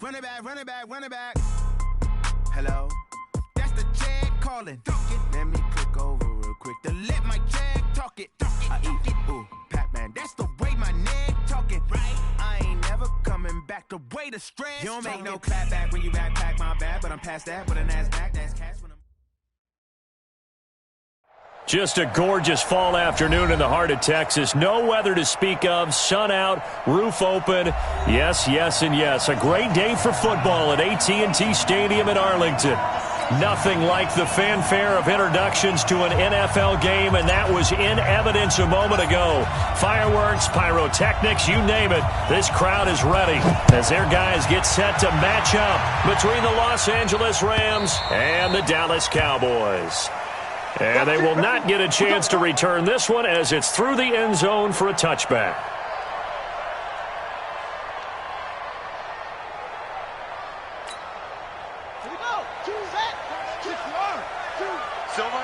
Run it back, run it back, run it back. Hello? That's the Jag calling. Let me click over real quick to let my Jag talk it. I eat it, ooh, Pac-Man. That's the way my neck talking. Right? I ain't never coming back the way the stress. You don't make no clap back when you backpack, my bad. But I'm past that with a NASDAQ. That's cash when I'm... Just a gorgeous fall afternoon in the heart of Texas. No weather to speak of. Sun out, roof open. Yes, yes, and yes. A great day for football at AT&T Stadium in Arlington. Nothing like the fanfare of introductions to an NFL game, and that was in evidence a moment ago. Fireworks, pyrotechnics, you name it. This crowd is ready as their guys get set to match up between the Los Angeles Rams and the Dallas Cowboys. And they will not get a chance to return this one as it's through the end zone for a touchback. Here we go. Choose that. Silver.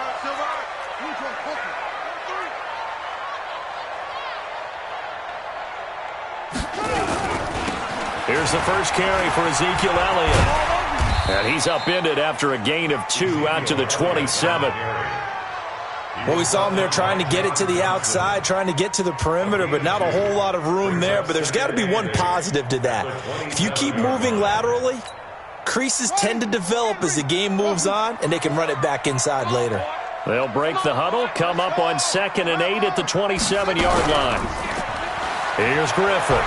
Here's the first carry for Ezekiel Elliott. And he's upended after a gain of 2 out to the 27. Well, we saw him there trying to get it to the outside, trying to get to the perimeter, but not a whole lot of room there. But there's got to be one positive to that. If you keep moving laterally, creases tend to develop as the game moves on, and they can run it back inside later. They'll break the huddle, come up on 2nd and 8 at the 27-yard line. Here's Griffin.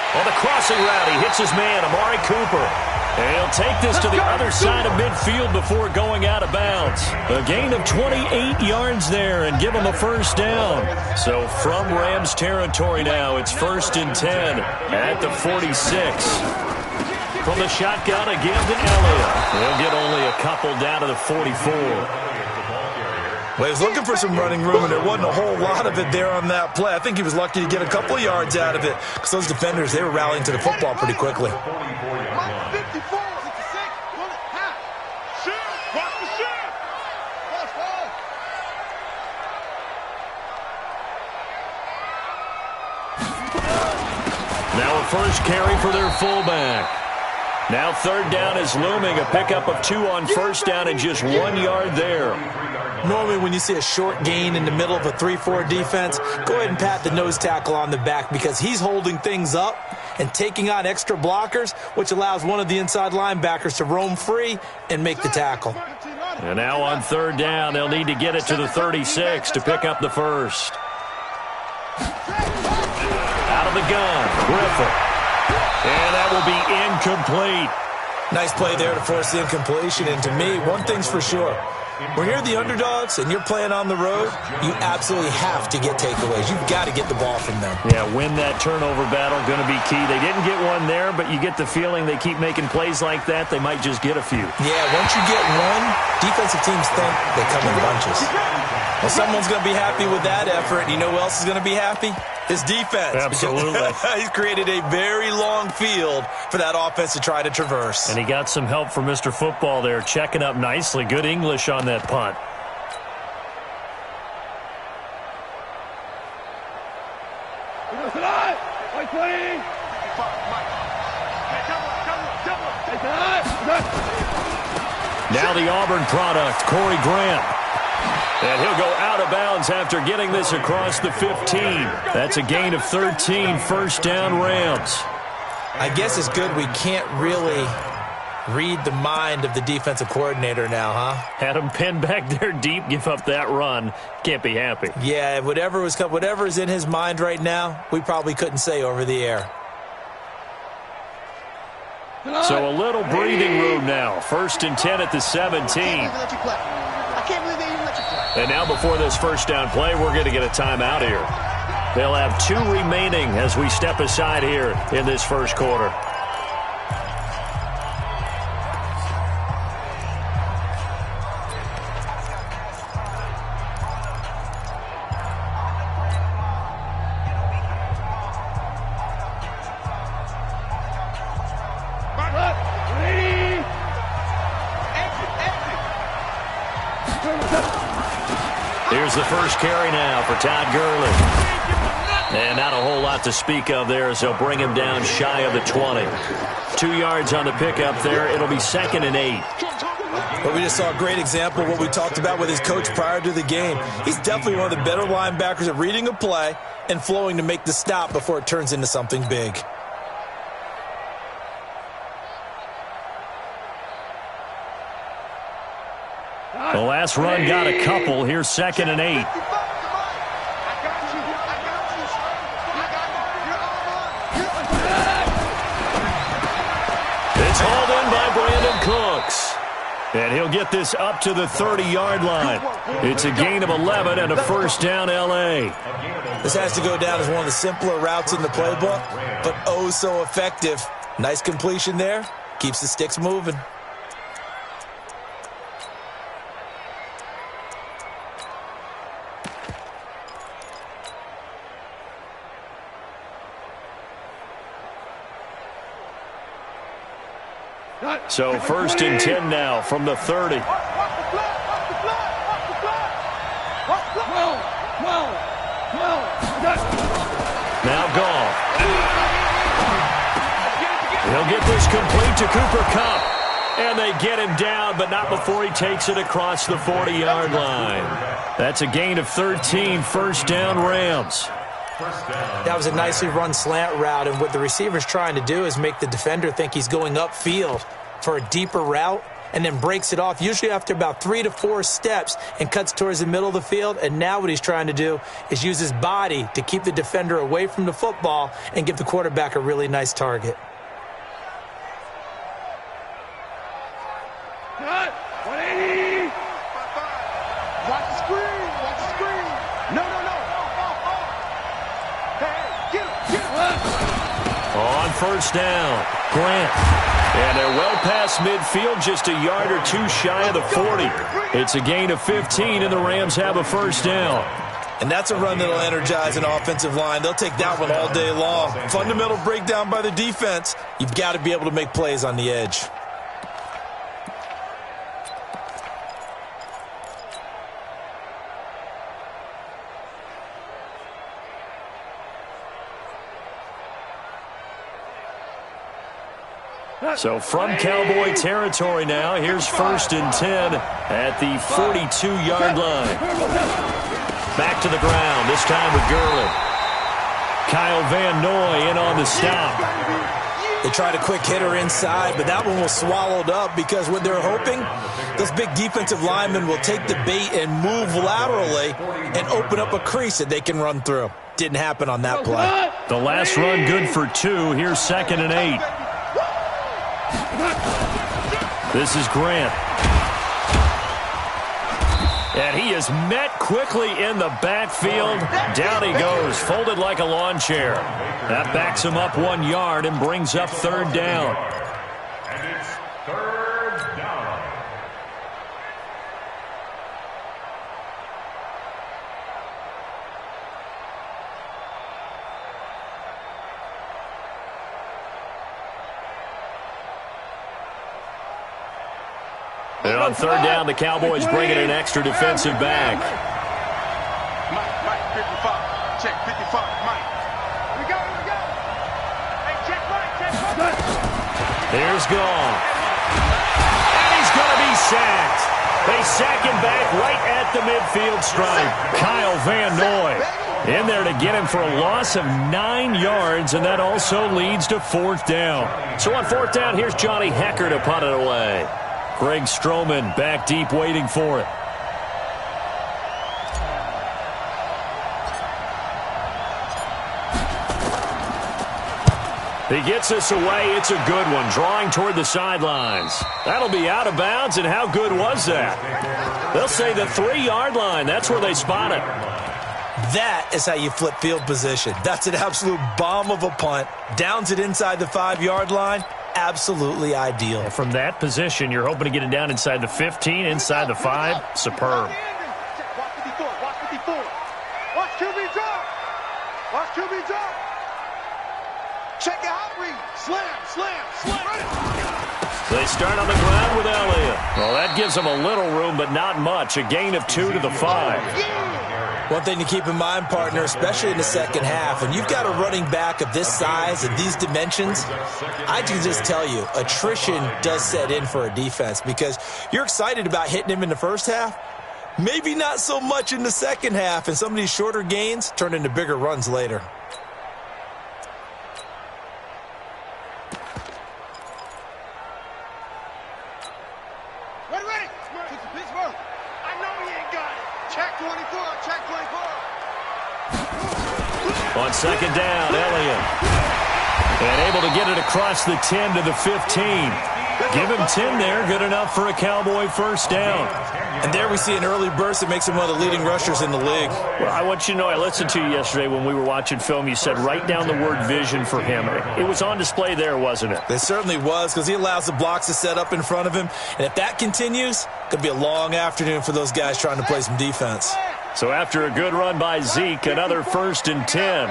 On the crossing route, he hits his man, Amari Cooper. And he'll take this to the other side of midfield before going out of bounds. A gain of 28 yards there and give him a first down. So from Rams territory now, it's 1st and 10 at the 46. From the shotgun again to Elliott. They'll get only a couple down to the 44. Well, he was looking for some running room, and there wasn't a whole lot of it there on that play. I think he was lucky to get a couple of yards out of it because those defenders, they were rallying to the football pretty quickly. Now a first carry for their fullback. Now 3rd down is looming. A pickup of 2 on 1st down and just 1 yard there. Normally when you see a short gain in the middle of a 3-4 defense, go ahead and pat the nose tackle on the back because he's holding things up and taking on extra blockers, which allows one of the inside linebackers to roam free and make the tackle. And now on 3rd down, they'll need to get it to the 36 to pick up the first. Out of the gun, Griffin. And that will be incomplete. Nice play there to force the incompletion. And to me, one thing's for sure. When you're the underdogs and you're playing on the road, you absolutely have to get takeaways. You've got to get the ball from them. Yeah, win that turnover battle, going to be key. They didn't get one there, but you get the feeling they keep making plays like that, they might just get a few. Yeah, once you get one, defensive teams think they come in bunches. Well, someone's going to be happy with that effort, and you know who else is going to be happy? His defense. Absolutely. He's created a very long field for that offense to try to traverse. And he got some help from Mr. Football there, checking up nicely. Good English on that punt. Now the Auburn product, Corey Grant. And he'll go out of bounds after getting this across the 15. That's a gain of 13, 1st down Rams. I guess it's good we can't really read the mind of the defensive coordinator now, huh? Had him pinned back there deep, give up that run. Can't be happy. Yeah, whatever is in his mind right now, we probably couldn't say over the air. So a little breathing room now. 1st and 10 at the 17. And now before this first down play, we're going to get a timeout here. They'll have 2 remaining as we step aside here in this first quarter. Here's the first carry now for Todd Gurley. And not a whole lot to speak of there as they'll bring him down shy of the 20. 2 yards on the pickup there. It'll be 2nd and 8. But we just saw a great example of what we talked about with his coach prior to the game. He's definitely one of the better linebackers at reading a play and flowing to make the stop before it turns into something big. The last run got a couple. Here's 2nd and 8. It's hauled in by Brandon Cooks. And he'll get this up to the 30-yard line. It's a gain of 11 and a first down, L.A. This has to go down as one of the simpler routes in the playbook, but oh so effective. Nice completion there. Keeps the sticks moving. So 1st and 10 now from the 30. Now Goff. He'll get this complete to Cooper Kupp. And they get him down, but not before he takes it across the 40-yard line. That's a gain of 13, first down Rams. That was a nicely run slant route, and what the receiver's trying to do is make the defender think he's going upfield for a deeper route and then breaks it off, usually after about 3 to 4 steps, and cuts towards the middle of the field. And now what he's trying to do is use his body to keep the defender away from the football and give the quarterback a really nice target. On first down, Grant. And they're well past midfield, just a yard or two shy of the 40. It's a gain of 15, and the Rams have a first down. And that's a run that'll energize an offensive line. They'll take that one all day long. Fundamental breakdown by the defense. You've got to be able to make plays on the edge. So from Cowboy territory now, here's 1st and 10 at the 42-yard line. Back to the ground, this time with Gurley. Kyle Van Noy in on the stop. They tried a quick hitter inside, but that one was swallowed up because what they're hoping, those big defensive linemen will take the bait and move laterally and open up a crease that they can run through. Didn't happen on that play. The last run good for 2. Here's 2nd and 8. This is Grant. And he is met quickly in the backfield. Down he goes, folded like a lawn chair. That backs him up 1 yard and brings up 3rd down. And it's 3rd down. And on 3rd down, the Cowboys bring in an extra defensive back. Mike, 55. Check 55, Mike. We go. Hey, check Mike. Here's Goff. And he's going to be sacked. They sack him back right at the midfield stripe. Kyle Van Noy in there to get him for a loss of 9 yards, and that also leads to 4th down. So on 4th down, here's Johnny Hecker to punt it away. Greg Stroman back deep waiting for it. He gets us away. It's a good one, drawing toward the sidelines. That'll be out of bounds, and how good was that? They'll say the 3-yard line. That's where they spot it. That is how you flip field position. That's an absolute bomb of a punt. Downs it inside the 5-yard line. Absolutely ideal. And from that position, you're hoping to get it down inside the 15, inside the 5. Superb. Watch 54. Watch QB drop. Watch QB drop. Check it out, read. Slam. They start on the ground with Elliott. Well, that gives them a little room, but not much. A gain of 2 to the 5. One thing to keep in mind, partner, especially in the second half, and you've got a running back of this size and these dimensions, I can just tell you, attrition does set in for a defense because you're excited about hitting him in the first half, maybe not so much in the second half, and some of these shorter gains turn into bigger runs later. Ready. Kick to Pittsburgh. I know he ain't got it. Check 24. Check 24. On second down, Elliott. And able to get it across the 10 to the 15. Give him 10 there. Good enough for a Cowboy first down. And there we see an early burst that makes him one of the leading rushers in the league. Well, I want you to know, I listened to you yesterday when we were watching film. You said write down the word vision for him. It was on display there, wasn't it? It certainly was, because he allows the blocks to set up in front of him. And if that continues, it could be a long afternoon for those guys trying to play some defense. So after a good run by Zeke, another 1st and 10.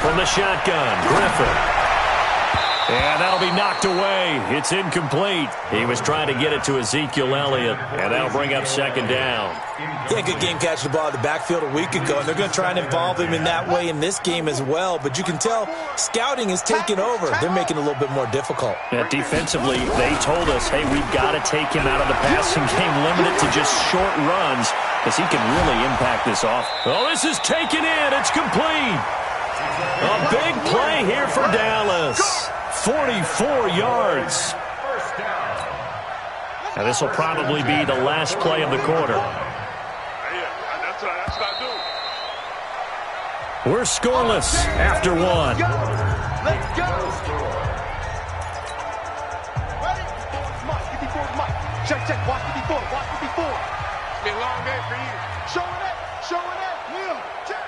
From the shotgun, Griffin. And that'll be knocked away. It's incomplete. He was trying to get it to Ezekiel Elliott, and that'll bring up second down. Yeah, good game catching the ball in the backfield a week ago, and they're going to try and involve him in that way in this game as well. But you can tell scouting is taking over. They're making it a little bit more difficult. Yeah, defensively, they told us, hey, we've got to take him out of the passing game, limit it to just short runs, because he can really impact this off. Oh, this is taken in. It's complete. A big play here for Dallas. 44 yards. Now, this will probably be the last play of the quarter. We're scoreless after one. Let's go. Ready? Mike, 54 Mike. Check. Watch 54. Watch 54. It's been a long day for you. Showing it. Neil. Check.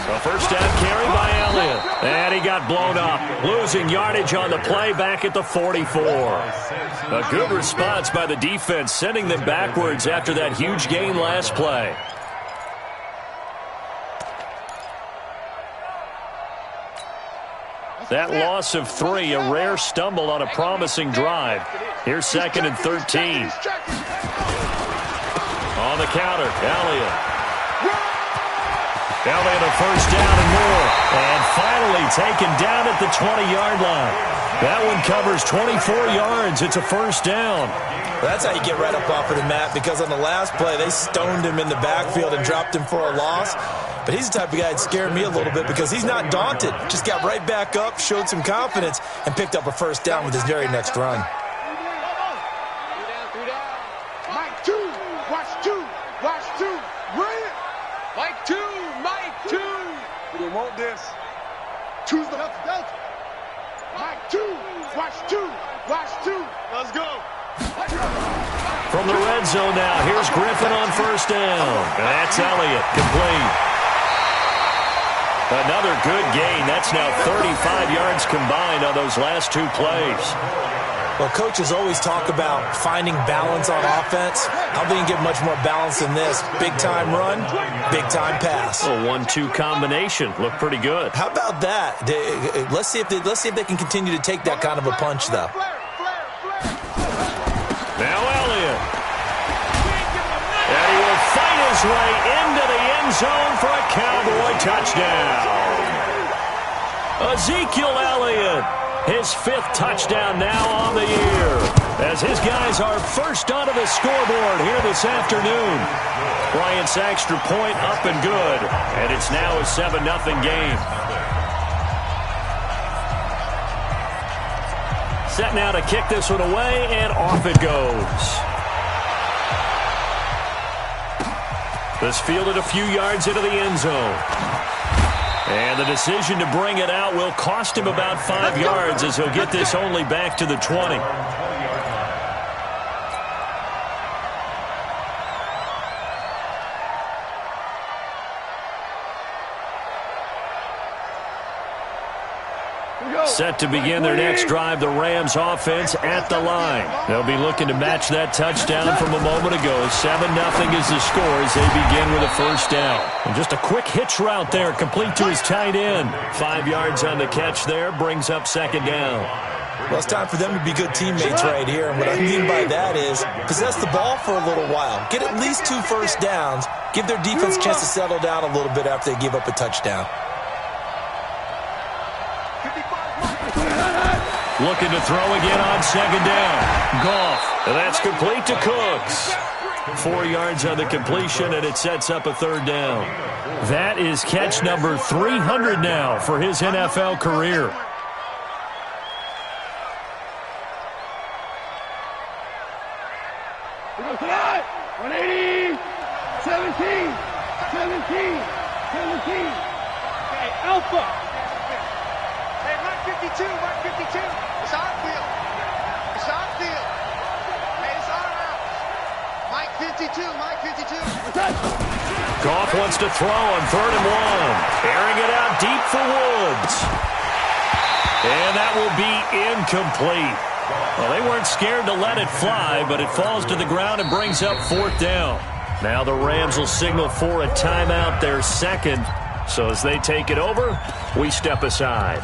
So first down carry by Elliott. And he got blown up. Losing yardage on the play back at the 44. A good response by the defense, sending them backwards after that huge gain last play. That loss of 3, a rare stumble on a promising drive. Here's 2nd and 13. On the counter, Elliott. Elliott a first down and more. And finally taken down at the 20-yard line. That one covers 24 yards. It's a first down. Well, that's how you get right up off of the mat, because on the last play, they stoned him in the backfield and dropped him for a loss. But he's the type of guy that scared me a little bit because he's not daunted. Just got right back up, showed some confidence, and picked up a first down with his very next run. Mike 2. Watch 2. Bring it. Mike 2. We don't want this. Choose the left delta. Mike 2. Watch 2. Let's go. From the red zone now, here's Griffin on first down. And that's Elliott, complete. Another good gain. That's now 35 yards combined on those last 2 plays. Well, coaches always talk about finding balance on offense. I don't think you can get much more balance than this. Big-time run, big-time pass. A 1-2 combination. Looked pretty good. How about that? Let's see if they can continue to take that kind of a punch, though. Now Elliott. And he will fight his way into the end zone for a Cowboy touchdown. Ezekiel Elliott, his 5th touchdown now on the year, as his guys are first onto the scoreboard here this afternoon. Bryant's extra point up and good, and it's now a 7-0 game. Set now to kick this one away, and off it goes. This fielded a few yards into the end zone. And the decision to bring it out will cost him about 5 yards, as he'll get this only back to the 20. Set to begin their next drive, the Rams offense at the line. They'll be looking to match that touchdown from a moment ago. 7-0 is the score as they begin with a first down. And just a quick hitch route there, complete to his tight end. 5 yards on the catch there, brings up second down. Well, it's time for them to be good teammates right here. And what I mean by that is possess the ball for a little while. Get at least 2 first downs. Give their defense a chance to settle down a little bit after they give up a touchdown. Looking to throw again on second down. Goff. And that's complete to Cooks. 4 yards on the completion, and it sets up a third down. That is catch number 300 now for his NFL career. Tonight, 180, 17. Okay, Alpha. Hey, Mike 52. It's on field. Hey, it's on out. Mike 52. Goff wants to throw on 3rd and 1. Airing it out deep for Woods. And that will be incomplete. Well, they weren't scared to let it fly, but it falls to the ground and brings up 4th down. Now the Rams will signal for a timeout, their second. So as they take it over, we step aside.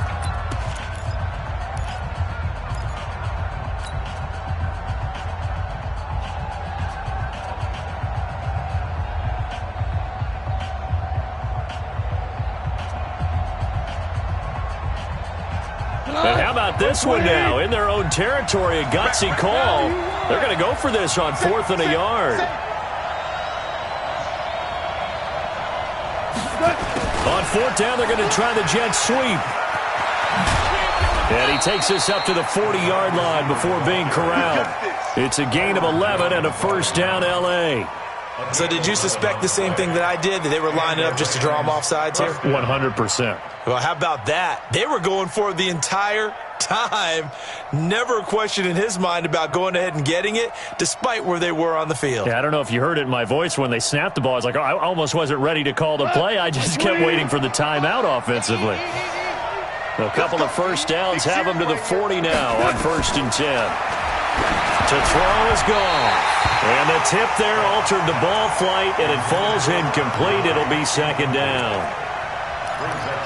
And how about this one now? In their own territory, a gutsy call. They're going to go for this on 4th and a yard. On 4th down, they're going to try the jet sweep. And he takes this up to the 40-yard line before being corralled. It's a gain of 11 and a first down, L.A. So did you suspect the same thing that I did, that they were lining up just to draw them offsides here? 100%. Well, how about that? They were going for it the entire time. Never a question in his mind about going ahead and getting it, despite where they were on the field. Yeah, I don't know if you heard it in my voice when they snapped the ball. I was like, oh, I almost wasn't ready to call the play. I just kept waiting for the timeout offensively. A couple of first downs have them to the 40 now on 1st and 10. To throw is gone. And the tip there altered the ball flight, and it falls incomplete. It'll be 2nd down.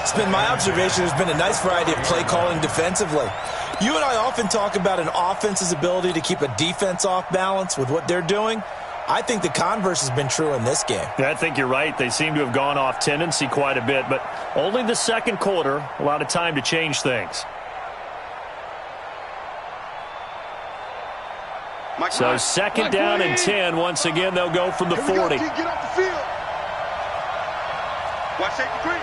It's been my observation there's been a nice variety of play calling defensively. You and I often talk about an offense's ability to keep a defense off balance with what they're doing. I think the converse has been true in this game. Yeah, I think you're right. They seem to have gone off tendency quite a bit, but only the second quarter, a lot of time to change things. So 2nd down and 10. Once again, they'll go from the 40. Get off the field. Watch safety creep.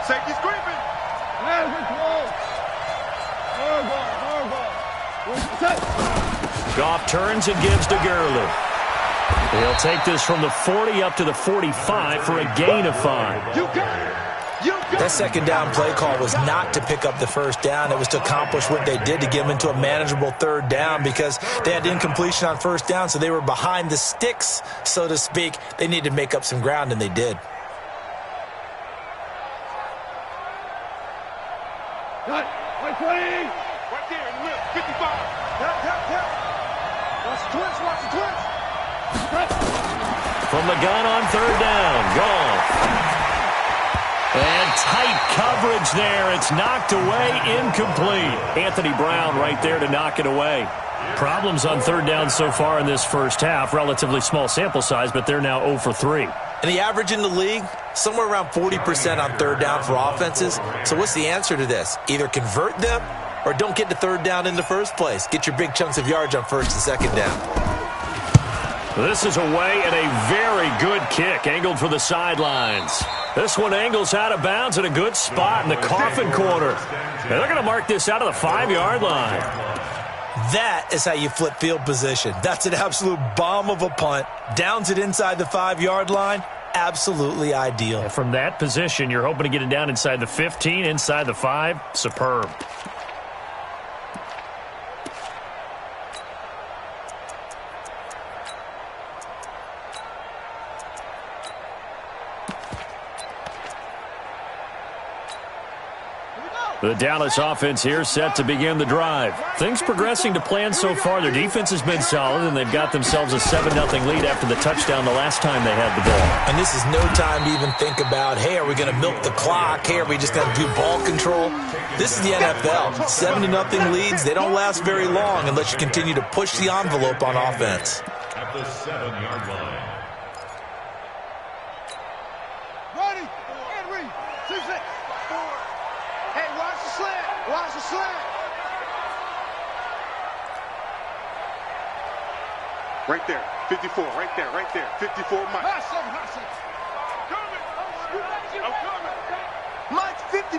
Safety's creeping. Goff turns and gives to Gurley. He'll take this from the 40 up to the 45 for a gain of 5. You got it. That 2nd down play call was not to pick up the first down. It was to accomplish what they did, to get them into a manageable 3rd down, because they had incompletion on 1st down, so they were behind the sticks, so to speak. They needed to make up some ground, and they did. Got 120. Right there in the middle. 55. Help. Watch the twitch. From the gun on 3rd down. Goff. And tight coverage there. It's knocked away, incomplete. Anthony Brown right there to knock it away. Problems on 3rd down so far in this first half. Relatively small sample size, but they're now 0 for 3. And the average in the league, somewhere around 40% on 3rd down for offenses. So what's the answer to this? Either convert them or don't get to 3rd down in the first place. Get your big chunks of yards on 1st and 2nd down. This is away and a very good kick, angled for the sidelines. This one angles out of bounds in a good spot in the coffin corner. And they're going to mark this out of the 5-yard line. That is how you flip field position. That's an absolute bomb of a punt. Downs it inside the 5-yard line. Absolutely ideal. And from that position, you're hoping to get it down inside the 15, inside the 5. Superb. The Dallas offense here set to begin the drive. Things progressing to plan so far. Their defense has been solid, and they've got themselves a 7-0 lead after the touchdown the last time they had the ball. And this is no time to even think about, hey, are we going to milk the clock? Hey, are we just going to do ball control? This is the NFL. 7-0 leads, they don't last very long unless you continue to push the envelope on offense. At the 7-yard line. Ready, and read. 2-6. Hey, watch the slant. Watch the slant. Right there. 54. Right there. Right there. 54. Mike. Hot seven. Hot seven. I'm coming. Mike 54.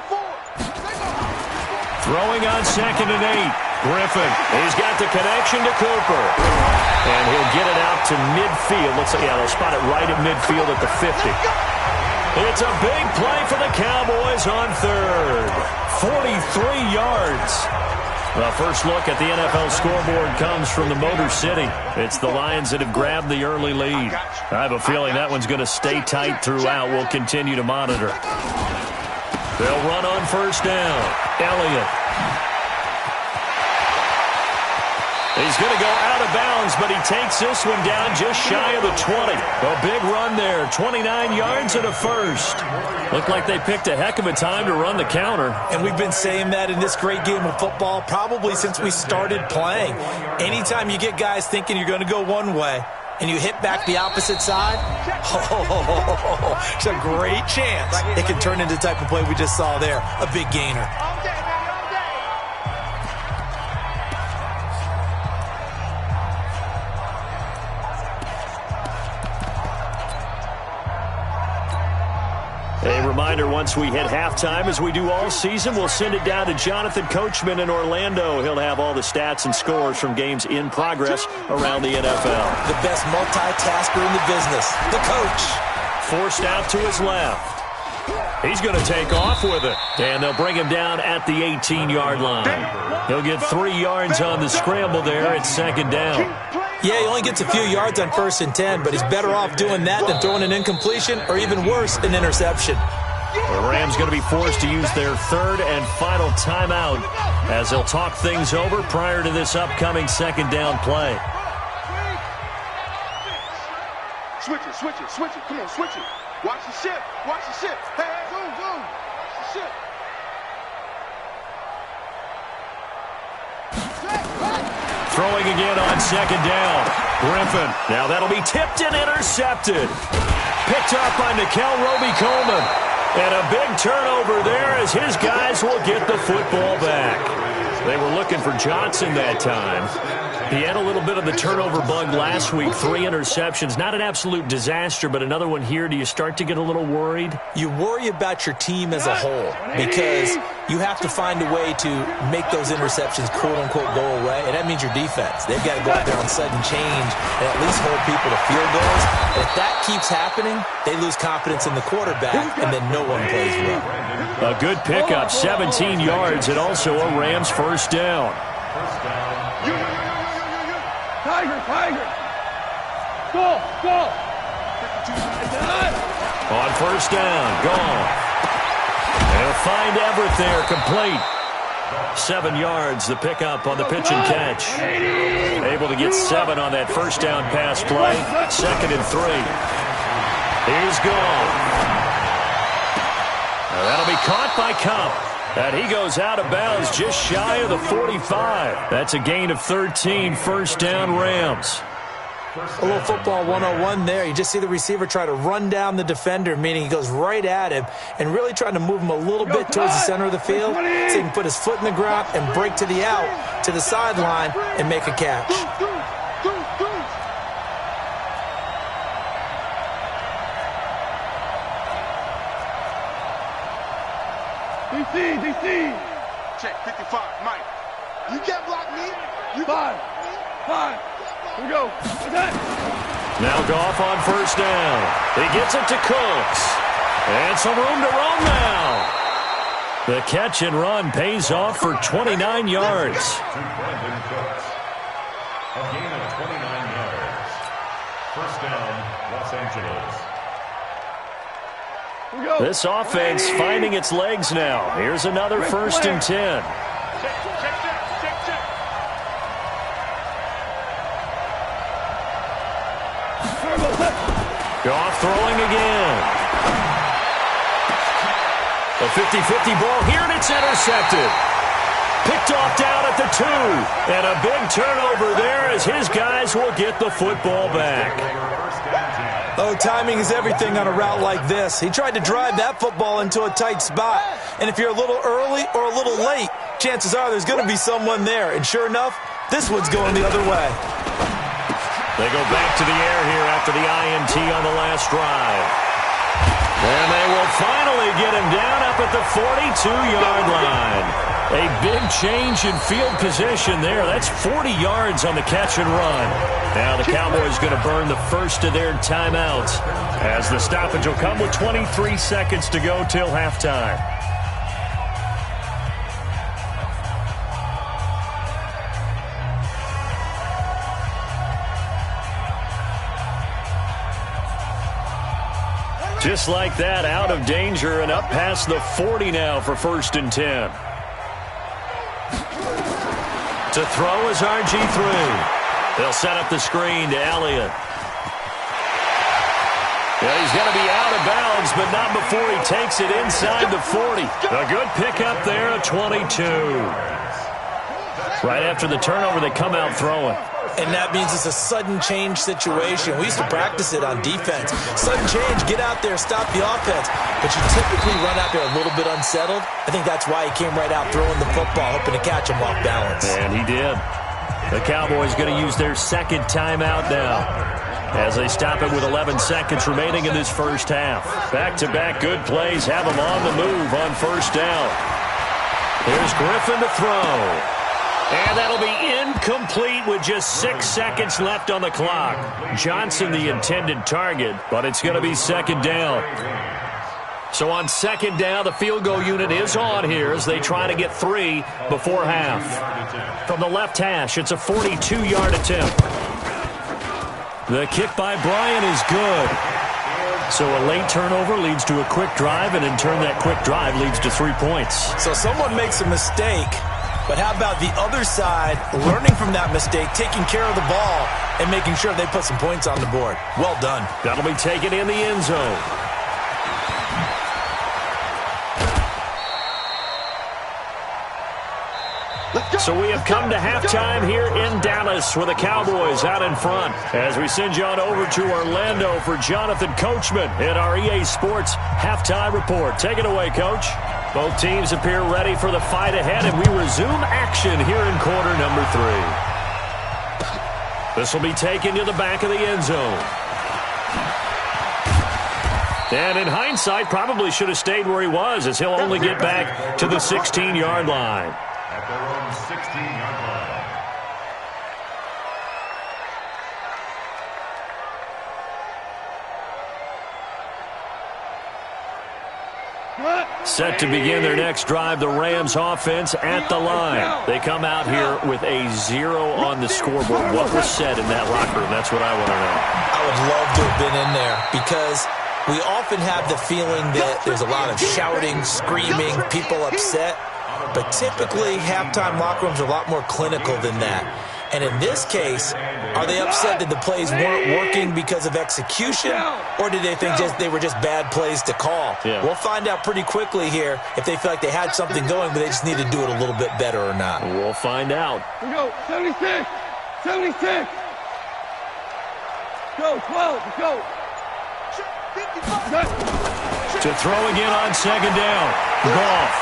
Throwing on 2nd and 8. Griffin. He's got the connection to Cooper. And he'll get it out to midfield. Looks like, yeah, they'll spot it right at midfield at the 50. It's a big play for the Cowboys on 3rd. 43 yards. The first look at the NFL scoreboard comes from the Motor City. It's the Lions that have grabbed the early lead. I have a feeling that one's going to stay tight throughout. We'll continue to monitor. They'll run on 1st down. Elliott. He's going to go out of bounds, but he takes this one down just shy of the 20. A big run there, 29 yards and a first. Looked like they picked a heck of a time to run the counter. And we've been saying that in this great game of football probably since we started playing. Anytime you get guys thinking you're going to go one way and you hit back the opposite side, it's a great chance it can turn into the type of play we just saw there, a big gainer. A reminder, once we hit halftime, as we do all season, we'll send it down to Jonathan Coachman in Orlando. He'll have all the stats and scores from games in progress around the NFL. The best multitasker in the business, the coach. Forced out to his left. He's going to take off with it, and they'll bring him down at the 18-yard line. He'll get 3 yards on the scramble there at 2nd down. Yeah, he only gets a few yards on 1st and 10, but he's better off doing that than throwing an incompletion or even worse, an interception. The Rams going to be forced to use their 3rd and final timeout as they'll talk things over prior to this upcoming 2nd down play. Switch it, switch it, switch it. Come on, switch it. Watch the ship. Watch the ship. Hey, zoom, zoom. Watch the ship. Throwing again on 2nd down. Griffin. Now that'll be tipped and intercepted. Picked up by Nickel Roby-Coleman. And a big turnover there as his guys will get the football back. They were looking for Johnson that time. He had a little bit of the turnover bug last week, 3 interceptions. Not an absolute disaster, but another one here. Do you start to get a little worried? You worry about your team as a whole because you have to find a way to make those interceptions quote-unquote go away, and that means your defense. They've got to go out there on sudden change and at least hold people to field goals. And if that keeps happening, they lose confidence in the quarterback, and then no one plays well. A good pickup, 17 yards, and also a Rams first down. Tiger, Tiger. Go, go. On 1st down, gone. They'll find Everett there, complete. 7 yards, the pickup on the pitch and catch. Able to get 7 on that 1st down pass play. 2nd and 3. He's gone. That'll be caught by Cup. And he goes out of bounds just shy of the 45. That's a gain of 13, 1st down Rams. A little football 101 there. You just see the receiver try to run down the defender, meaning he goes right at him and really trying to move him a little bit towards the center of the field so he can put his foot in the ground and break to the out, to the sideline, and make a catch. DC. Check 55, Mike. You can't block me. You five. Here we go. Now Goff on 1st down. He gets it to Cooks. And some room to run now. The catch and run pays off for 29 yards. To Brandon Cooks. A gain of 29 yards. 1st down, Los Angeles. This offense finding its legs now. Here's another 1st and 10. Goff throwing again. A 50-50 ball here, and it's intercepted. Picked off down at the 2. And a big turnover there as his guys will get the football back. Oh, timing is everything on a route like this. He tried to drive that football into a tight spot. And if you're a little early or a little late, chances are there's going to be someone there. And sure enough, this one's going the other way. They go back to the air here after the INT on the last drive. And they will finally get him down up at the 42-yard line. A big change in field position there. That's 40 yards on the catch and run. Now the Cowboys going to burn the first of their timeouts as the stoppage will come with 23 seconds to go till halftime. Just like that, out of danger and up past the 40 now for 1st and 10. To throw is RG3. They'll set up the screen to Elliott. Yeah, he's going to be out of bounds, but not before he takes it inside the 40. A good pickup there at 22. Right after the turnover, they come out throwing. And that means it's a sudden change situation. We used to practice it on defense. Sudden change, get out there, stop the offense. But you typically run out there a little bit unsettled. I think that's why he came right out throwing the football, hoping to catch him off balance. And he did. The Cowboys going to use their second timeout now as they stop it with 11 seconds remaining in this first half. Back-to-back good plays have them on the move on 1st down. Here's Griffin to throw. And that'll be incomplete with just 6 seconds left on the clock. Johnson the intended target, but it's going to be 2nd down. So on 2nd down, the field goal unit is on here as they try to get 3 before half. From the left hash, it's a 42-yard attempt. The kick by Bryant is good. So a late turnover leads to a quick drive, and in turn that quick drive leads to 3 points. So someone makes a mistake. But how about the other side, learning from that mistake, taking care of the ball, and making sure they put some points on the board? Well done. That'll be taken in the end zone. So we have come to halftime here in Dallas with the Cowboys out in front. As we send you on over to Orlando for Jonathan Coachman in our EA Sports Halftime Report. Take it away, Coach. Both teams appear ready for the fight ahead, and we resume action here in quarter number 3. This will be taken to the back of the end zone. And in hindsight, probably should have stayed where he was, as he'll only get back to the 16-yard line. At their own 16-yard line. Set to begin their next drive, the Rams offense at the line. They come out here with a 0 on the scoreboard. What was said in that locker room? That's what I want to know. I would love to have been in there because we often have the feeling that there's a lot of shouting, screaming, people upset. But typically, halftime locker rooms are a lot more clinical than that. And in this case, are they upset that the plays weren't working because of execution, or did they think they were just bad plays to call? Yeah. We'll find out pretty quickly here if they feel like they had something going, but they just need to do it a little bit better or not. We'll find out. We go, 76, 76. Go, 12, go. To throw again on 2nd down. Goff.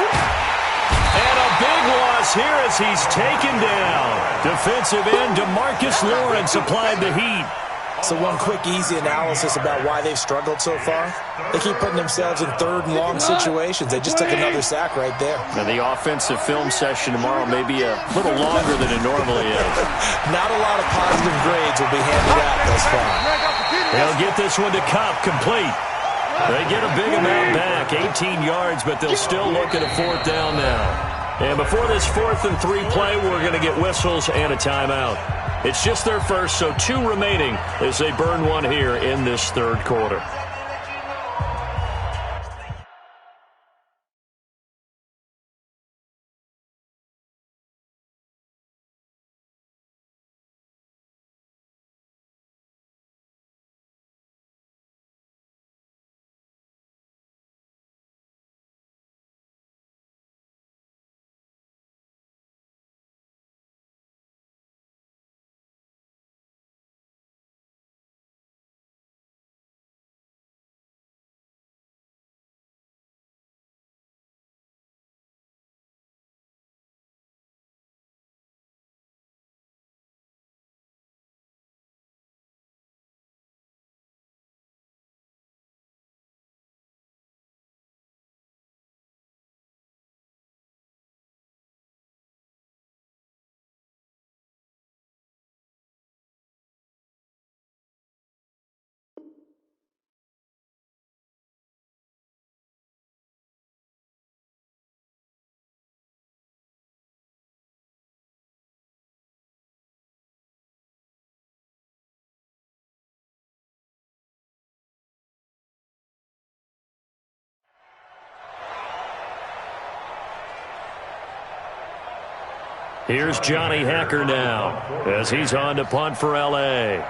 And a big loss here as he's taken down. Defensive end DeMarcus Lawrence applied the heat. So one quick, easy analysis about why they've struggled so far. They keep putting themselves in 3rd and long situations. They just took another sack right there. And the offensive film session tomorrow may be a little longer than it normally is. Not a lot of positive grades will be handed out thus far. They'll get this one to Cup, complete. They get a big amount back, 18 yards, but they'll still look at a 4th down now. And before this 4th and 3 play, we're going to get whistles and a timeout. It's just their first, so 2 remaining as they burn one here in this 3rd quarter. Here's Johnny Hacker now as he's on to punt for L.A.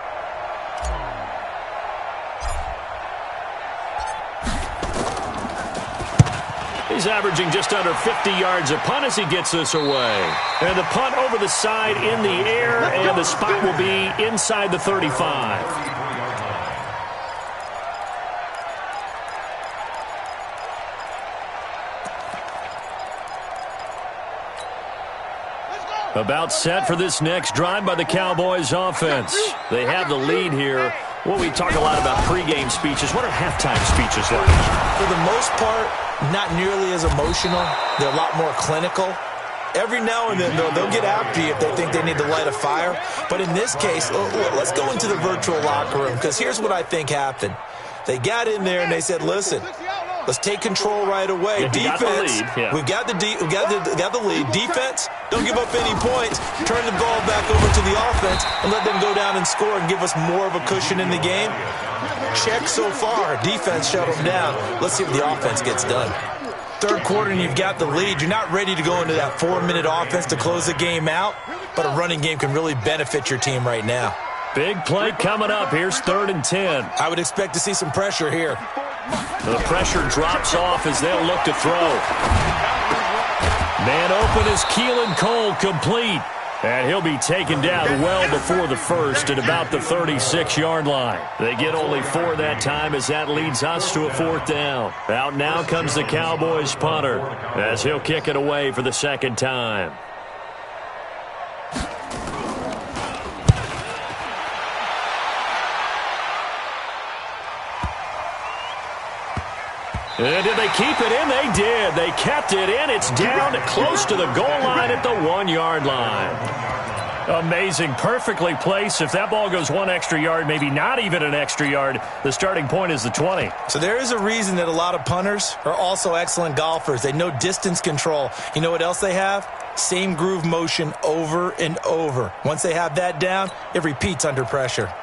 He's averaging just under 50 yards a punt as he gets this away. And the punt over the side in the air, and the spot will be inside the 35. About set for this next drive by the Cowboys offense. They have the lead here. Well, we talk a lot about pregame speeches. What are halftime speeches like? For the most part, not nearly as emotional. They're a lot more clinical. Every now and then, though, they'll get after you if they think they need to light a fire. But in this case, let's go into the virtual locker room, because here's what I think happened. They got in there and they said, listen, let's take control right away. Yeah, defense, we've got the lead. Defense, don't give up any points. Turn the ball back over to the offense and let them go down and score and give us more of a cushion in the game. Check so far. Defense shut them down. Let's see if the offense gets done. Third quarter and you've got the lead. You're not ready to go into that 4-minute offense to close the game out, but a running game can really benefit your team right now. Big play coming up. Here's 3rd and 10. I would expect to see some pressure here. The pressure drops off as they'll look to throw. Man open is Keelan Cole, complete. And he'll be taken down well before the first at about the 36-yard line. They get only 4 that time as that leads us to a 4th down. Out now comes the Cowboys punter as he'll kick it away for the second time. And did they keep it in? They did. They kept it in. It's down close to the goal line at the 1-yard line. Amazing. Perfectly placed. If that ball goes 1 extra yard, maybe not even an extra yard, the starting point is the 20. So there is a reason that a lot of punters are also excellent golfers. They know distance control. You know what else they have? Same groove motion over and over. Once they have that down, it repeats under pressure.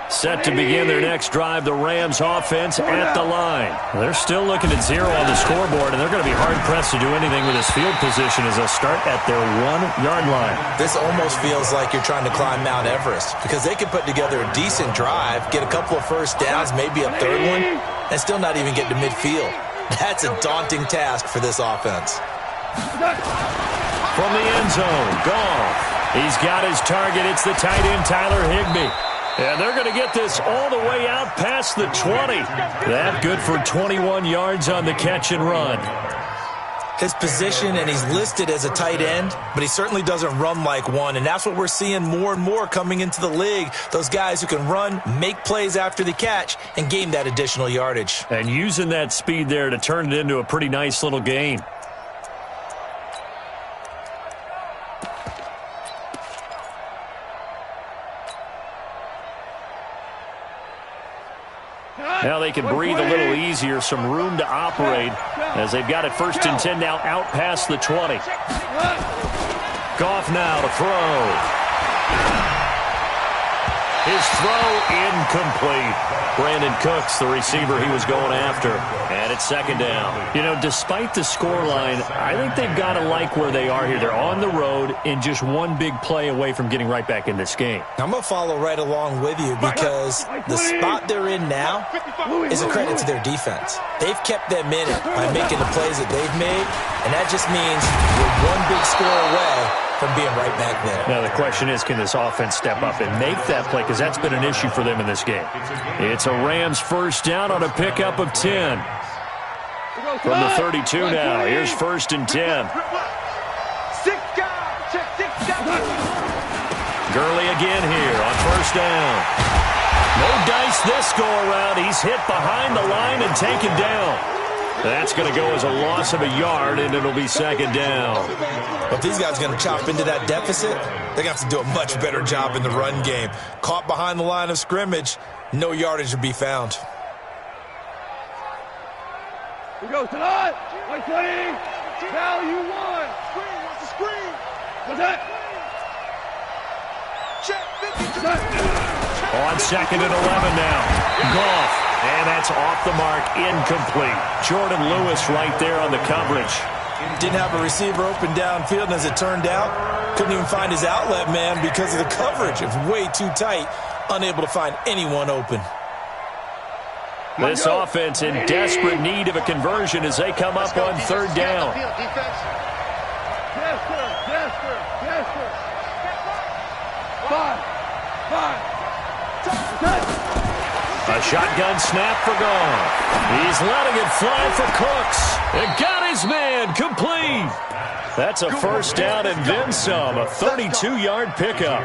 Set to begin their next drive, the Rams offense at the line. They're still looking at 0 on the scoreboard, and they're going to be hard-pressed to do anything with this field position as they'll start at their 1-yard line. This almost feels like you're trying to climb Mount Everest, because they could put together a decent drive, get a couple of first downs, maybe a third one, and still not even get to midfield. That's a daunting task for this offense. From the end zone, Goff. He's got his target. It's the tight end, Tyler Higbee. And they're going to get this all the way out past the 20. That good for 21 yards on the catch and run. His position, and he's listed as a tight end, but he certainly doesn't run like one, and that's what we're seeing more and more coming into the league. Those guys who can run, make plays after the catch, and gain that additional yardage. And using that speed there to turn it into a pretty nice little gain. Now they can breathe a little easier, some room to operate as they've got it 1st and 10 now out past the 20. Goff now to throw. His throw incomplete. Brandon Cooks, the receiver he was going after. And it's 2nd down. You know, despite the scoreline, I think they've got to like where they are here. They're on the road and just one big play away from getting right back in this game. I'm going to follow right along with you because the spot they're in now is a credit to their defense. They've kept them in it by making the plays that they've made, and that just means you're one big score away from being right back there. Now the question is, can this offense step up and make that play? Because that's been an issue for them in this game. It's a Rams 1st down on a pickup of 10. From the 32 now. Here's 1st and 10. Gurley again here on 1st down. No dice this go around. He's hit behind the line and taken down. That's going to go as a loss of a yard, and it'll be 2nd down. But if these guys are going to chop into that deficit, they're going to have to do a much better job in the run game. Caught behind the line of scrimmage, no yardage to be found. We go tonight. White play. Value 1. Screen. What's the screen? What's that? Check 50. On 2nd and 11 now. Goff. And that's off the mark. Incomplete. Jordan Lewis right there on the coverage. Didn't have a receiver open downfield, and as it turned out, couldn't even find his outlet man because of the coverage. It was way too tight. Unable to find anyone open. This offense in desperate need of a conversion as they come up on 3rd down. A shotgun snap for Goff. He's letting it fly for Cooks. And got his man complete. That's a 1st down and then some. A 32-yard pickup.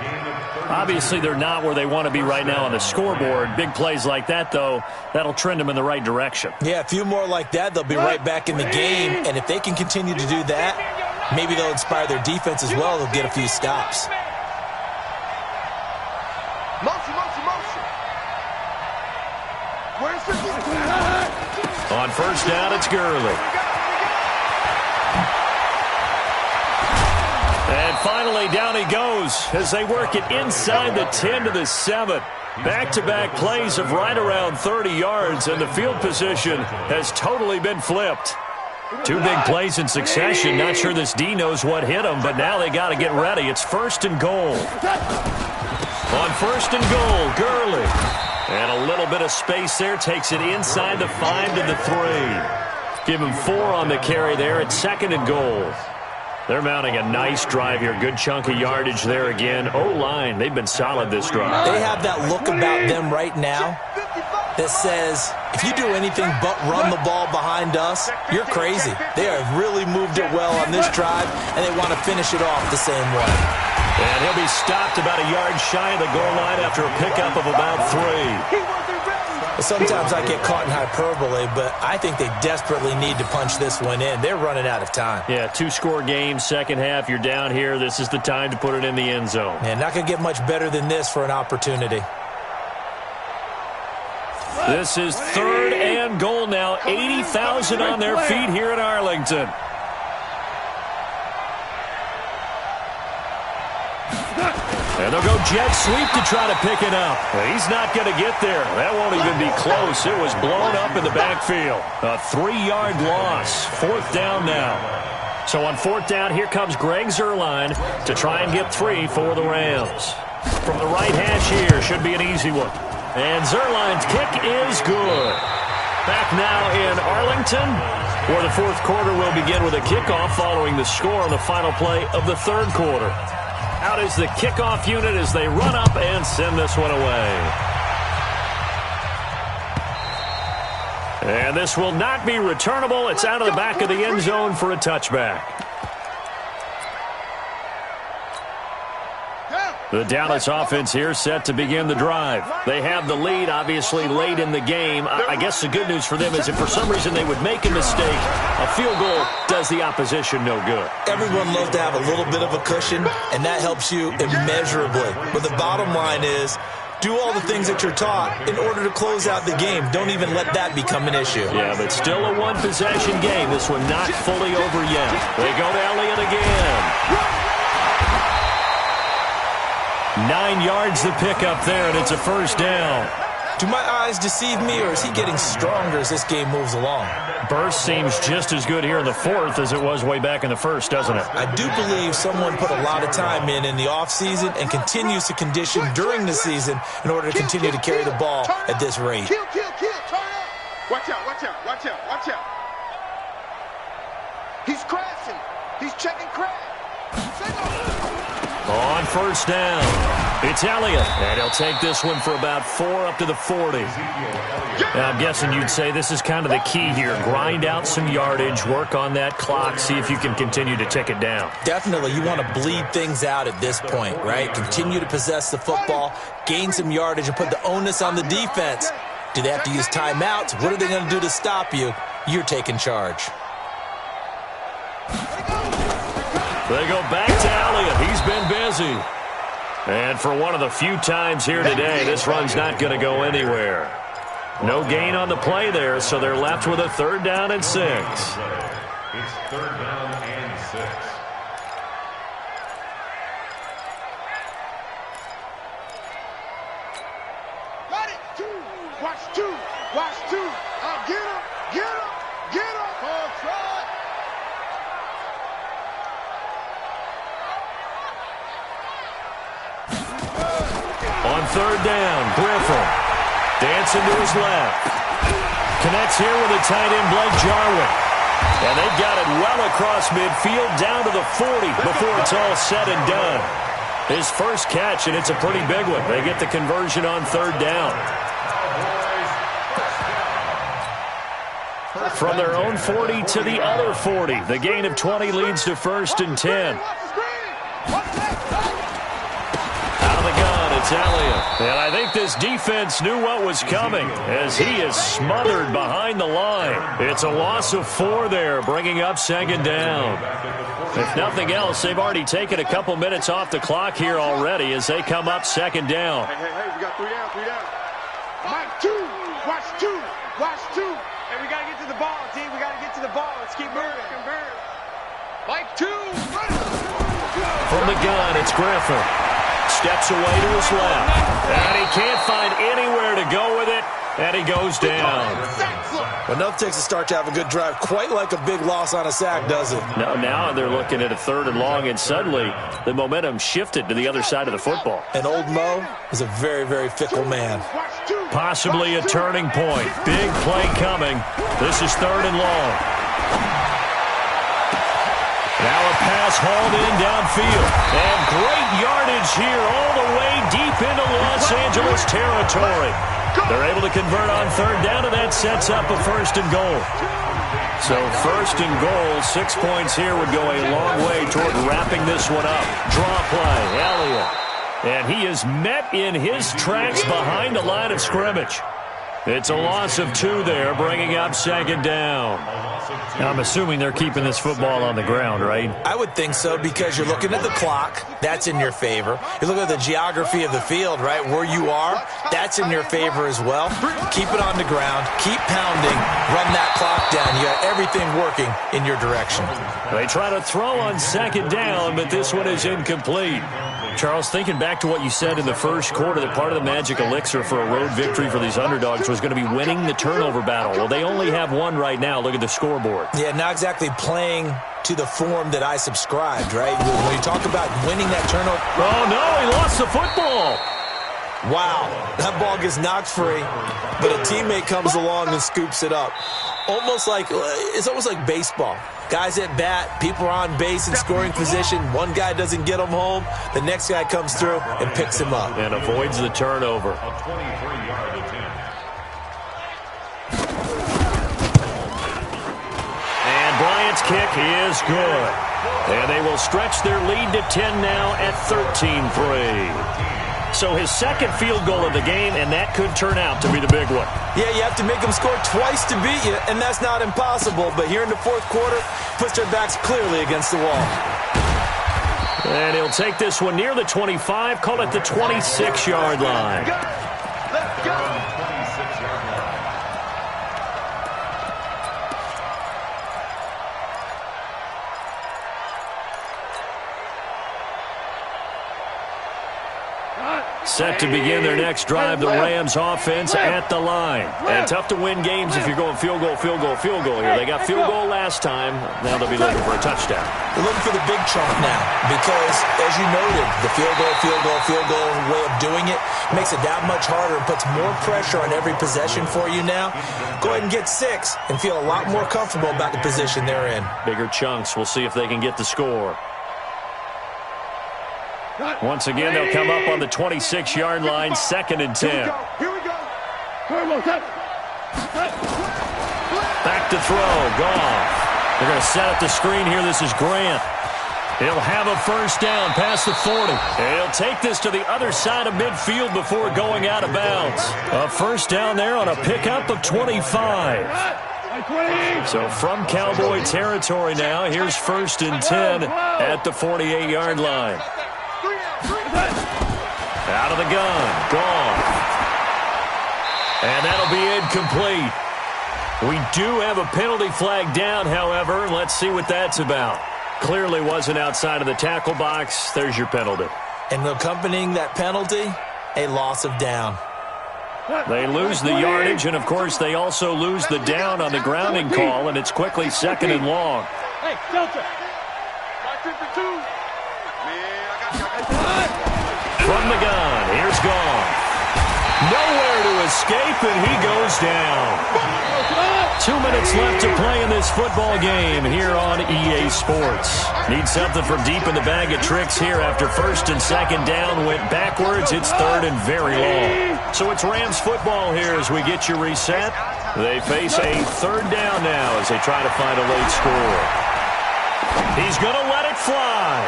Obviously, they're not where they want to be right now on the scoreboard. Big plays like that, though, that'll trend them in the right direction. Yeah, a few more like that, they'll be right back in the game. And if they can continue to do that, maybe they'll inspire their defense as well. They'll get a few stops. Motion. Where's the... On 1st down, it's Gurley. And finally, down he goes as they work it inside the 10 to the 7. Back-to-back plays of right around 30 yards, and the field position has totally been flipped. 2 big plays in succession. Not sure this D knows what hit him, but now they got to get ready. It's 1st and goal. On 1st and goal, Gurley. And a little bit of space there. Takes it inside the 5 to the 3. Give him 4 on the carry there at 2nd and goal. They're mounting a nice drive here. Good chunk of yardage there again. O-line, they've been solid this drive. They have that look about them right now that says, if you do anything but run the ball behind us, you're crazy. They have really moved it well on this drive, and they want to finish it off the same way. And he'll be stopped about a yard shy of the goal line after a pickup of about 3. Sometimes I get caught in hyperbole, but I think they desperately need to punch this one in. They're running out of time. Yeah, 2-score game, second half. You're down here. This is the time to put it in the end zone. Man, not going to get much better than this for an opportunity. This is 3rd and goal now. 80,000 on their feet here in Arlington. And they'll go jet sweep to try to pick it up. He's not going to get there. That won't even be close. It was blown up in the backfield. A 3-yard loss. 4th down now. So on 4th down, here comes Greg Zuerlein to try and get 3 for the Rams. From the right hash here, should be an easy one. And Zuerlein's kick is good. Back now in Arlington, where the 4th quarter will begin with a kickoff following the score on the final play of the 3rd quarter. Out is the kickoff unit as they run up and send this one away. And this will not be returnable. It's out of the back of the end zone for a touchback. The Dallas offense here set to begin the drive. They have the lead, obviously, late in the game. I guess the good news for them is if for some reason they would make a mistake, a field goal does the opposition no good. Everyone loves to have a little bit of a cushion, and that helps you immeasurably. But the bottom line is, do all the things that you're taught in order to close out the game. Don't even let that become an issue. Yeah, but still a one-possession game. This one not fully over yet. They go to Elliott again. 9 yards the pickup there, and it's a 1st down. Do my eyes deceive me, or is he getting stronger as this game moves along? Burst seems just as good here in the 4th as it was way back in the 1st, doesn't it? I do believe someone put a lot of time in the offseason and continues to condition during the season in order to continue to carry the ball at this rate. Kill, turn up. Watch out. He's crashing. He's checking crash. On 1st down, it's Elliott, and he'll take this one for about 4 up to the 40. Now, I'm guessing you'd say this is kind of the key here. Grind out some yardage, work on that clock, see if you can continue to tick it down. Definitely, you want to bleed things out at this point, right? Continue to possess the football, gain some yardage, and put the onus on the defense. Do they have to use timeouts? What are they going to do to stop you? You're taking charge. They go back to Elliott. He's been busy. And for one of the few times here today, this run's not going to go anywhere. No gain on the play there, so they're left with a 3rd down and 6. It's 3rd down and 6. Get him! Get him! Get him! Oh, try. On third down, Griffin dancing to his left. Connects here with a tight end, Blake Jarwin. And they've got it well across midfield, down to the 40 before it's all said and done. His first catch, and it's a pretty big one. They get the conversion on third down. From their own 40 to the other 40. The gain of 20 leads to first and 10. Out of the gun, it's Elliott. And I think this defense knew what was coming as he is smothered behind the line. It's a loss of 4 there, bringing up second down. If nothing else, they've already taken a couple minutes off the clock here already as they come up second down. Hey, we got 3 down, 3 down. Mike 2, watch 2, watch 2. And we got to get to the ball, team. We got to get to the ball. Let's keep moving. Mike 2, run it. From the gun, it's Griffin. Steps away to his left. And he can't find anywhere to go with it. And he goes down. But nothing takes a start to have a good drive. Quite like a big loss on a sack, does it? No, now they're looking at a third and long, and suddenly the momentum shifted to the other side of the football. And old Mo is a very, very fickle man. Possibly a turning point. Big play coming. This is third and long. Now a pass hauled in downfield. And great yardage here all the way deep into Los Angeles territory. They're able to convert on third down, and that sets up a first and goal. So first and goal, 6 points here would go a long way toward wrapping this one up. Draw play, Elliott. And he is met in his tracks behind the line of scrimmage. It's a loss of 2 there, bringing up second down. I'm assuming they're keeping this football on the ground, right? I would think so, because you're looking at the clock. That's in your favor. You look at the geography of the field, right, where you are. That's in your favor as well. Keep it on the ground. Keep pounding. Run that clock down. You got everything working in your direction. They try to throw on second down, but this one is incomplete. Charles, thinking back to what you said in the first quarter, that part of the magic elixir for a road victory for these underdogs was going to be winning the turnover battle. Well, they only have one right now. Look at the scoreboard. Yeah, not exactly playing to the form that I subscribed, right? When you talk about winning that turnover. Oh, no, he lost the football. Wow, that ball gets knocked free, but a teammate comes along and scoops it up. It's almost like baseball. Guys at bat, people are on base in scoring position. One guy doesn't get him home. The next guy comes through and picks him up. And avoids the turnover. A 23-yard attempt. And Bryant's kick is good. And they will stretch their lead to 10 now at 13-3. So his second field goal of the game, and that could turn out to be the big one. Yeah, you have to make them score twice to beat you, and that's not impossible. But here in the fourth quarter, puts their backs clearly against the wall. And he'll take this one near the 25, call it the 26-yard line. Let's go. 26-yard line. Set to begin their next drive, the Rams offense at the line. And tough to win games if you're going field goal, field goal, field goal here. They got field goal last time. Now they'll be looking for a touchdown. They're looking for the big chunk now because, as you noted, the field goal way of doing it makes it that much harder and puts more pressure on every possession for you now. Go ahead and get 6 and feel a lot more comfortable about the position they're in. Bigger chunks. We'll see if they can get the score. Once again, they'll come up on the 26-yard line, 2nd and 10. Here we go. Back to throw, Goff. They're going to set up the screen here. This is Grant. He'll have a first down past the 40. And he'll take this to the other side of midfield before going out of bounds. A first down there on a pickup of 25. So from Cowboy territory now, here's 1st and 10 at the 48-yard line. Out of the gun, Goff. And that'll be incomplete. We do have a penalty flag down, however. Let's see what that's about. Clearly wasn't outside of the tackle box. There's your penalty. And accompanying that penalty, a loss of down. They lose the yardage, and, of course, they also lose the down on the grounding call, and it's quickly 2nd and long. Hey, Delta. From the gun, here's Gone. Nowhere to escape, and he goes down. 2 minutes left to play in this football game here on EA Sports. Need something from deep in the bag of tricks here after 1st and 2nd down went backwards. It's 3rd and very long. So it's Rams football here as we get you reset. They face a 3rd down now as they try to find a late score. He's going to let it fly.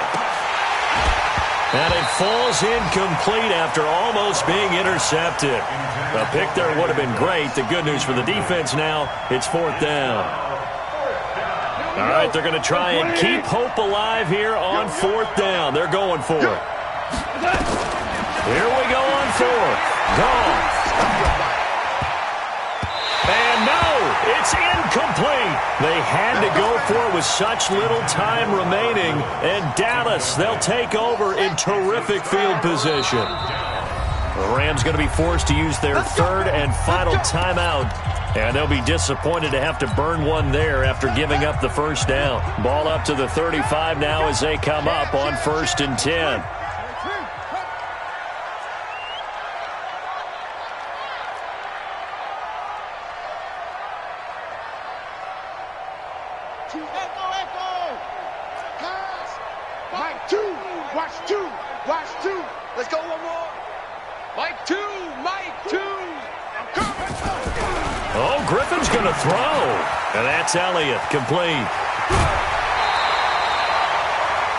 And it falls incomplete after almost being intercepted. A pick there would have been great. The good news for the defense now, it's 4th down. All right, they're going to try and keep hope alive here on 4th down. They're going for it. Here we go on 4th. Gone. And no, it's incomplete. They had to go for it with such little time remaining. And Dallas, they'll take over in terrific field position. The Rams going to be forced to use their 3rd and final timeout. And they'll be disappointed to have to burn one there after giving up the 1st down. Ball up to the 35 now as they come up on 1st and 10. Mike 2, watch 2, watch 2. Let's go one more. Mike 2, Mike 2. I'm coming. Oh, Griffin's going to throw. And that's Elliott, complete.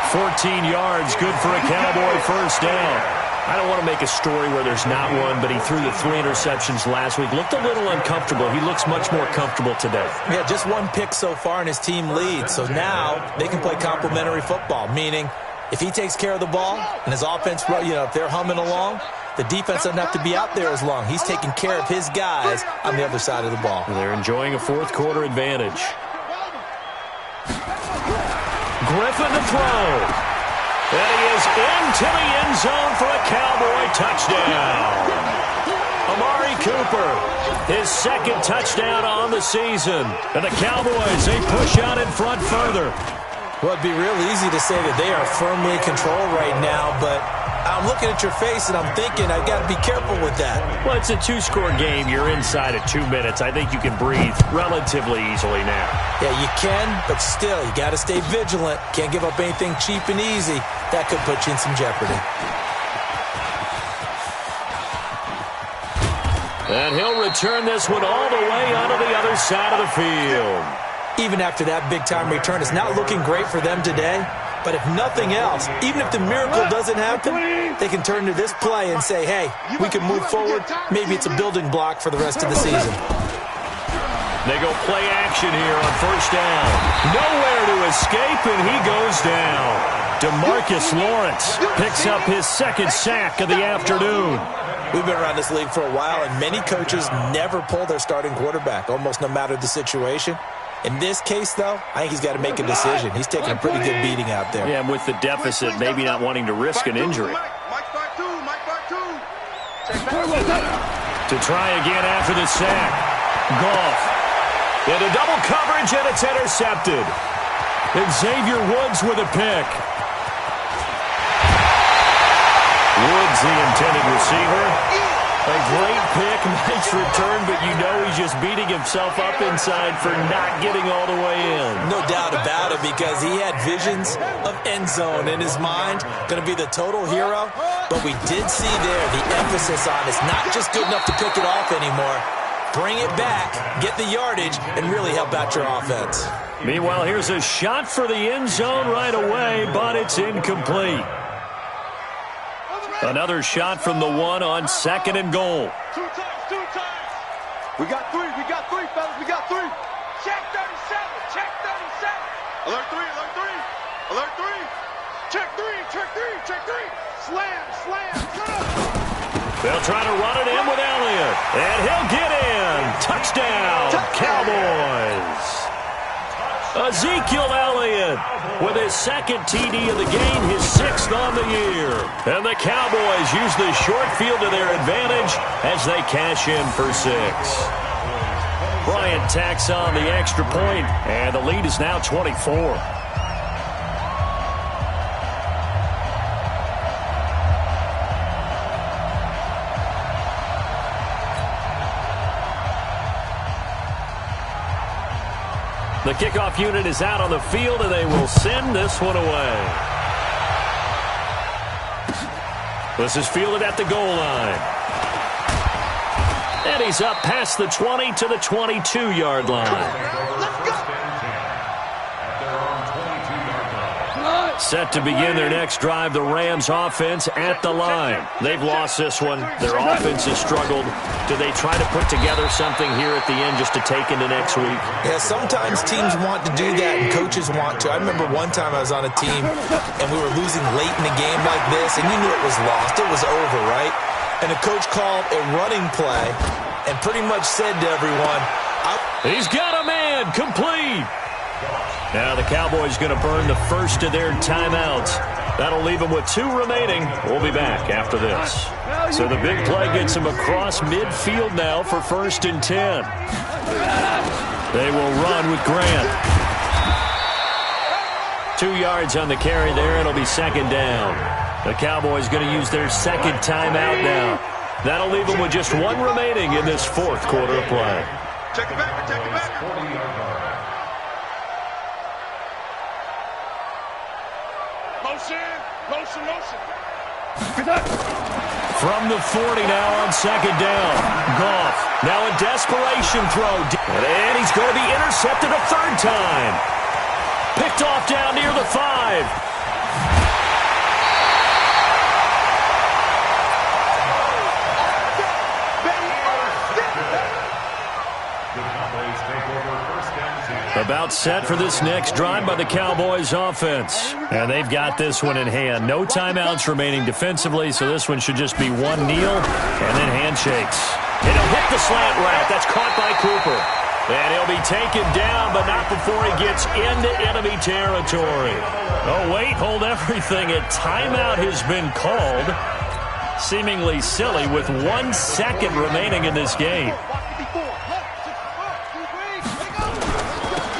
14 yards, good for a Cowboy 1st down. I don't want to make a story where there's not one, but he threw the 3 interceptions last week. Looked a little uncomfortable. He looks much more comfortable today. Yeah, just 1 pick so far and his team leads. So now they can play complementary football, meaning if he takes care of the ball and his offense, if they're humming along, the defense doesn't have to be out there as long. He's taking care of his guys on the other side of the ball. They're enjoying a 4th quarter advantage. Griffin to throw. And he is into the end zone for a Cowboy touchdown. Amari Cooper, his 2nd touchdown on the season. And the Cowboys, they push out in front further. Well, it'd be real easy to say that they are firmly in control right now, but I'm looking at your face and I'm thinking I've got to be careful with that. Well, it's a 2-score game. You're inside of 2 minutes. I think you can breathe relatively easily now. Yeah, you can, but still, you got to stay vigilant. Can't give up anything cheap and easy. That could put you in some jeopardy. And he'll return this one all the way onto the other side of the field. Even after that big-time return, it's not looking great for them today. But if nothing else, even if the miracle doesn't happen, they can turn to this play and say, hey, we can move forward. Maybe it's a building block for the rest of the season. They go play action here on 1st down. Nowhere to escape, and he goes down. DeMarcus Lawrence picks up his 2nd sack of the afternoon. We've been around this league for a while, and many coaches never pull their starting quarterback, almost no matter the situation. In this case, though, I think he's got to make a decision. He's taking a pretty good beating out there. Yeah, and with the deficit, maybe not wanting to risk an injury. To try again after the sack. Goff into double coverage, and it's intercepted. And Xavier Woods with a pick. Woods, the intended receiver. A great pick, nice return, but you know he's just beating himself up inside for not getting all the way in. No doubt about it, because he had visions of end zone in his mind. Going to be the total hero. But we did see there the emphasis on it's not just good enough to pick it off anymore. Bring it back, get the yardage, and really help out your offense. Meanwhile, here's a shot for the end zone right away, but it's incomplete. Another shot from the 1 on 2nd and goal. 2 times. We got 3, fellas, we got 3. Check 37, check 37. Alert 3, alert 3, alert 3. Check 3. Slam, They'll try to run it in with Elliott, and he'll get in. Touchdown, Cowboys. Ezekiel Elliott with his second TD of the game, his 6th on the year. And the Cowboys use the short field to their advantage as they cash in for 6. Bryant tacks on the extra point, and the lead is now 24. The kickoff unit is out on the field, and they will send this one away. This is fielded at the goal line. And he's up past the 20 to the 22-yard line. Set to begin their next drive, the Rams offense at the line. They've lost this one. Their offense has struggled. Do they try to put together something here at the end just to take into next week? Yeah, sometimes teams want to do that and coaches want to. I remember one time I was on a team and we were losing late in the game like this, and you knew it was lost. It was over, right? And the coach called a running play and pretty much said to everyone, he's got a man, complete. Now the Cowboys going to burn the first of their timeouts. That'll leave them with 2 remaining. We'll be back after this. So the big play gets them across midfield now for 1st and 10. They will run with Grant. 2 yards on the carry there. It'll be 2nd down. The Cowboys going to use their 2nd timeout now. That'll leave them with just 1 remaining in this 4th quarter of play. Check it back, check it back. Motion. From the 40 now on 2nd down. Goff now a desperation throw. And he's going to be intercepted a 3rd time. Picked off down near the 5. About set for this next drive by the Cowboys offense. And they've got this one in hand. No timeouts remaining defensively, so this one should just be 1 kneel and then handshakes. And he'll hit the slant route. That's caught by Cooper. And he'll be taken down, but not before he gets into enemy territory. Oh, wait, hold everything. A timeout has been called. Seemingly silly with 1 second remaining in this game.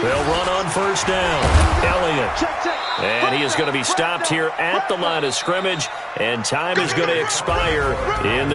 They'll run on 1st down. Elliott. And he is going to be stopped here at the line of scrimmage. And time is going to expire in